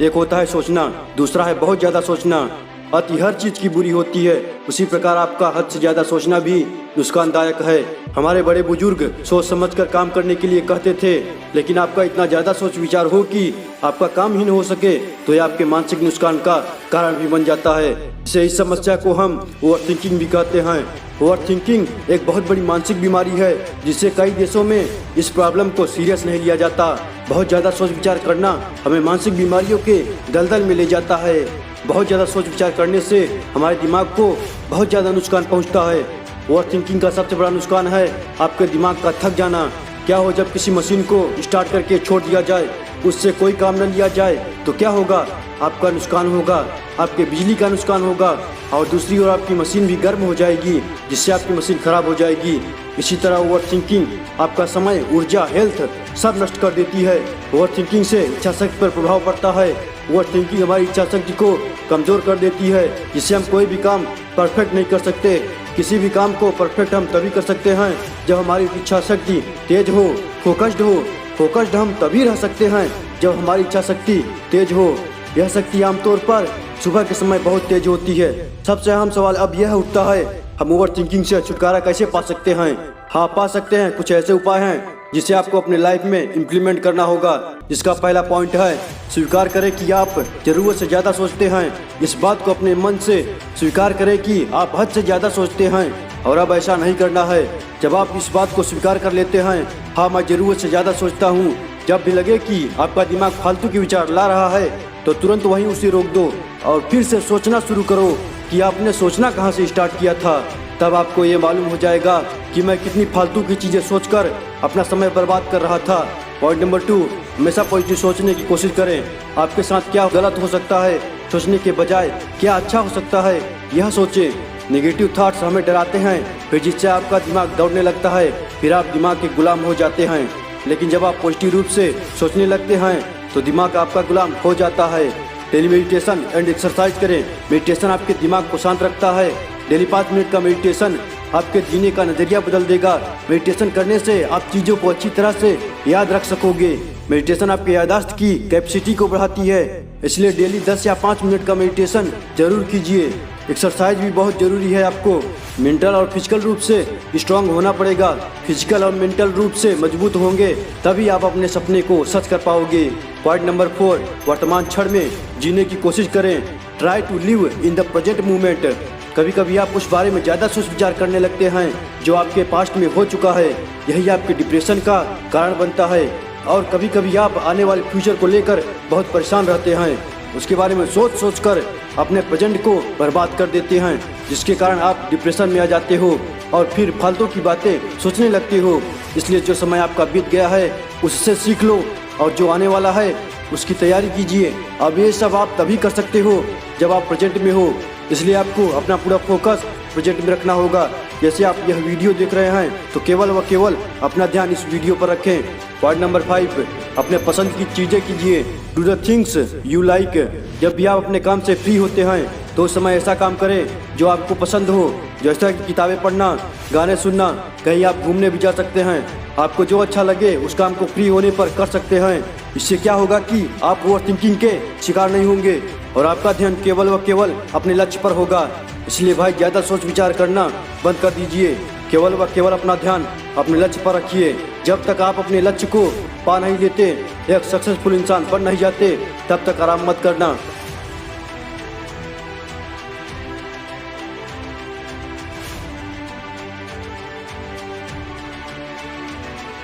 एक होता है सोचना, दूसरा है बहुत ज़्यादा सोचना। अति हर चीज़ की बुरी होती है, उसी प्रकार आपका हद से ज़्यादा सोचना भी नुकसानदायक है। हमारे बड़े बुजुर्ग सोच समझकर काम करने के लिए कहते थे, लेकिन आपका इतना ज़्यादा सोच विचार हो कि आपका काम ही न हो सके तो यह आपके मानसिक नुकसान का कारण भी बन जाता है। इसे इस समस्या को हम ओवर थिंकिंग भी कहते हैं। ओवर थिंकिंग एक बहुत बड़ी मानसिक बीमारी है, जिससे कई देशों में इस प्रॉब्लम को सीरियस नहीं लिया जाता। बहुत ज़्यादा सोच विचार करना हमें मानसिक बीमारियों के दलदल में ले जाता है। बहुत ज़्यादा सोच विचार करने से हमारे दिमाग को बहुत ज़्यादा नुकसान पहुंचता है। ओवर थिंकिंग का सबसे बड़ा नुकसान है आपके दिमाग का थक जाना। क्या हो जब किसी मशीन को स्टार्ट करके छोड़ दिया जाए, उससे कोई काम न लिया जाए तो क्या होगा? आपका नुकसान होगा, आपके बिजली का नुकसान होगा और दूसरी ओर आपकी मशीन भी गर्म हो जाएगी, जिससे आपकी मशीन खराब हो जाएगी। इसी तरह ओवर थिंकिंग आपका समय, ऊर्जा, हेल्थ सब नष्ट कर देती है। ओवर थिंकिंग से इच्छा शक्ति पर प्रभाव पड़ता है। ओवर थिंकिंग हमारी इच्छा शक्ति को कमजोर कर देती है, जिससे हम कोई भी काम परफेक्ट नहीं कर सकते। किसी भी काम को परफेक्ट हम तभी कर सकते हैं जब हमारी इच्छा शक्ति तेज हो, फोकस्ड हो। फोकस्ड हम तभी रह सकते हैं जब हमारी इच्छा शक्ति तेज हो। यह शक्ति आमतौर पर सुबह के समय बहुत तेज होती है। सबसे अहम सवाल अब यह उठता है, हम ओवर थिंकिंग से छुटकारा कैसे पा सकते हैं? हाँ, पा सकते हैं। कुछ ऐसे उपाय हैं जिसे आपको अपने लाइफ में इम्प्लीमेंट करना होगा। जिसका पहला पॉइंट है, स्वीकार करें कि आप जरूरत से ज़्यादा सोचते हैं। इस बात को अपने मन से स्वीकार करें कि आप हद से ज़्यादा सोचते हैं और अब ऐसा नहीं करना है। जब आप इस बात को स्वीकार कर लेते हैं, हाँ मैं ज़रूरत से ज़्यादा सोचता हूँ, जब भी लगे कि आपका दिमाग फालतू के विचार ला रहा है तो तुरंत वहीं उसे रोक दो और फिर से सोचना शुरू करो कि आपने सोचना कहाँ से स्टार्ट किया था। तब आपको ये मालूम हो जाएगा कि मैं कितनी फालतू की चीज़ें सोचकर अपना समय बर्बाद कर रहा था। पॉइंट नंबर 2, हमेशा पॉजिटिव सोचने की कोशिश करें। आपके साथ क्या गलत हो सकता है सोचने के बजाय क्या अच्छा हो सकता है यह सोचें। नेगेटिव थॉट्स हमें डराते हैं, फिर जिससे आपका दिमाग दौड़ने लगता है, फिर आप दिमाग के गुलाम हो जाते हैं। लेकिन जब आप पॉजिटिव रूप से सोचने लगते हैं तो दिमाग आपका गुलाम हो जाता है। डेली मेडिटेशन एंड एक्सरसाइज करें। मेडिटेशन आपके दिमाग को शांत रखता है। डेली 5 मिनट का मेडिटेशन आपके जीने का नज़रिया बदल देगा। मेडिटेशन करने से आप चीज़ों को अच्छी तरह से याद रख सकोगे। मेडिटेशन आपके याददाश्त की कैपेसिटी को बढ़ाती है, इसलिए डेली 10 या 5 मिनट का मेडिटेशन जरूर कीजिए। एक्सरसाइज भी बहुत ज़रूरी है। आपको मेंटल और फिजिकल रूप से स्ट्रांग होना पड़ेगा। फिजिकल और मेंटल रूप से मजबूत होंगे तभी आप अपने सपने को सच कर पाओगे। पॉइंट नंबर 4, वर्तमान क्षण में जीने की कोशिश करें। Try to live in the present moment. कभी कभी आप उस बारे में ज़्यादा सोच विचार करने लगते हैं जो आपके पास्ट में हो चुका है। यही आपके डिप्रेशन का कारण बनता है। और कभी कभी आप आने वाले फ्यूचर को लेकर बहुत परेशान रहते हैं। उसके बारे में सोच सोच कर अपने प्रेजेंट को बर्बाद कर देते हैं, जिसके कारण आप डिप्रेशन में आ जाते हो और फिर फालतू की बातें सोचने लगते हो। इसलिए जो समय आपका बीत गया है उससे सीख लो और जो आने वाला है उसकी तैयारी कीजिए। अब ये सब आप तभी कर सकते हो जब आप प्रेजेंट में हो, इसलिए आपको अपना पूरा फोकस प्रेजेंट में रखना होगा। जैसे आप यह वीडियो देख रहे हैं तो केवल व केवल अपना ध्यान इस वीडियो पर रखें। पॉइंट नंबर 5, अपने पसंद की चीज़ें कीजिए। Do the things you like. जब भी आप अपने काम से फ्री होते हैं तो उस समय ऐसा काम करें जो आपको पसंद हो, जैसा कि किताबें पढ़ना, गाने सुनना, कहीं आप घूमने भी जा सकते हैं। आपको जो अच्छा लगे उस काम को फ्री होने पर कर सकते हैं। इससे क्या होगा कि आप ओवर थिंकिंग के शिकार नहीं होंगे और आपका ध्यान केवल व केवल अपने लक्ष्य पर होगा। इसलिए भाई ज़्यादा सोच विचार करना बंद कर दीजिए। केवल व केवल अपना ध्यान अपने लक्ष्य पर रखिए। जब तक आप अपने लक्ष्य को पा नहीं लेते, एक सक्सेसफुल इंसान बन नहीं जाते, तब तक आराम मत करना।